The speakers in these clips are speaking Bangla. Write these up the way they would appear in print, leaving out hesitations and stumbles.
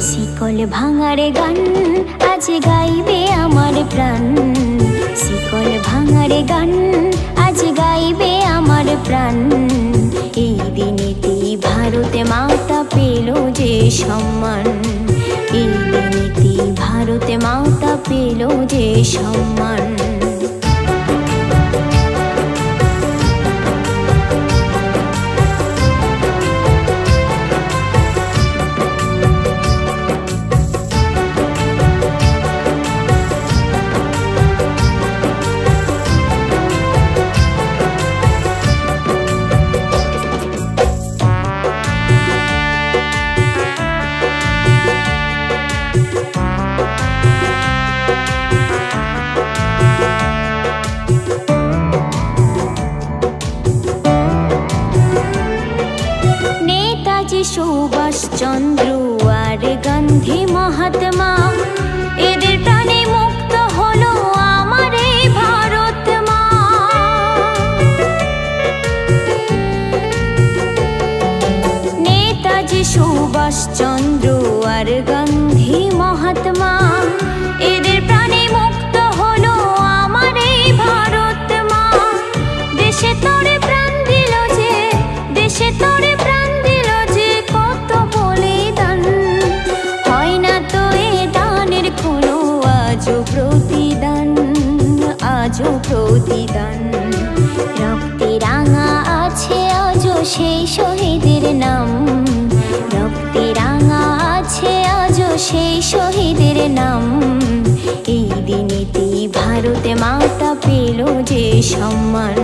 শিকল ভাঙারে গান আজ গাইবে আমার প্রাণ, শিকল ভাঙারে গান আজ গাইবে আমার প্রাণ। এই দিনেতে ভারতে মাতা পেল যে সম্মান, এই দিনেতে ভারতে মাতা পেল যে সম্মান। সুভাষ চন্দ্র আর গান্ধী মহাত্মা, এদের প্রাণে মুক্ত হলো আমার এই ভারত মা। নেতাজি সুভাষ চন্দ্র আর গান্ধী মহাত্মা, এদের প্রাণে মুক্ত হলো আমার এই ভারত মা। দেশে তোরে প্রাণ দিল যে, দেশে তোরে প্রাণ আজও প্রতিদান। রক্তে রাঙা আছে আজও সেই শহীদের নাম, রক্তে রাঙা আছে আজও সেই শহীদের নাম। এই দিনেতে ভারতে মাতা পেল যে সম্মান,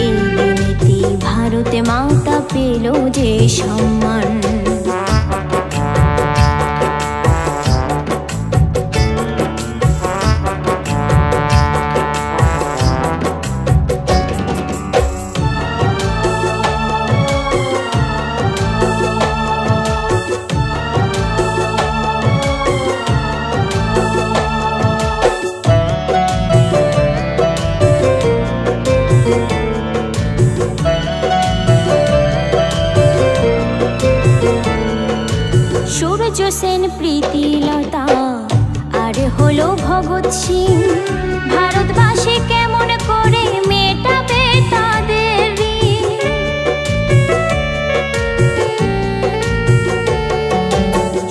এই দিনেতে ভারতে মাতা পেল যে সম্মান। সূর্য সেন, প্রীতিলতা আর হলো ভগৎ সিং, ভারতবাসী কেমন করে মেটাবে তাদের ঋণ?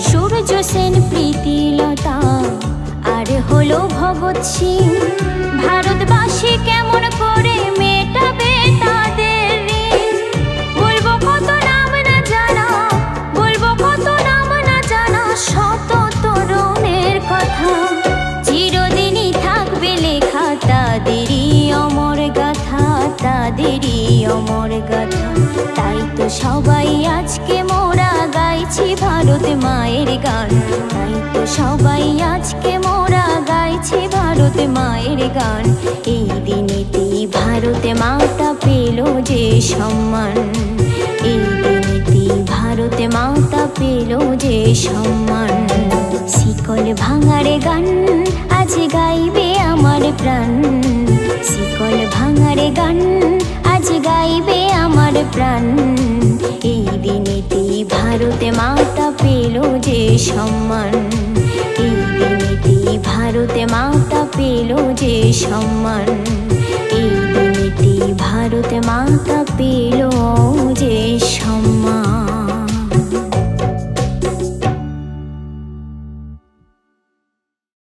সূর্য সেন, প্রীতিলতা আর হলো ভগৎ সিং, ভারতবাসী কেমন করে মেটাবে তাদের ঋণ? বলবো কত নাম না জানা, বলবো কত নাম না জানা শত তরুণের কথা, চিরদিনই থাকবে লেখা তাদেরই অমর গাথা, তাদেরই অমর গাথা। তাই তো সবাই আজকে মোরা গাইছি ভারত মায়ের গান, তাই তো সবাই আজকে মোরা গাইছি ভারত মায়ের গান। এই দিনেতে ভারতে মাতা পেল যে সম্মান, এই দিনেতে ভারতে মাতা পেল যে সম্মান। শিকল ভাঙারে গান আজ গাইবে আমার প্রাণ, শিকল ভাঙারে গান আজ গাইবে আমার প্রাণ। এই দিনেতে ভারতে মাতা পেল যে সম্মান, এই দিনেতে ভারতে মাতা পেল যে সম্মান, এই দিনেতে ভারতে মাতা পেল যে সম্মান।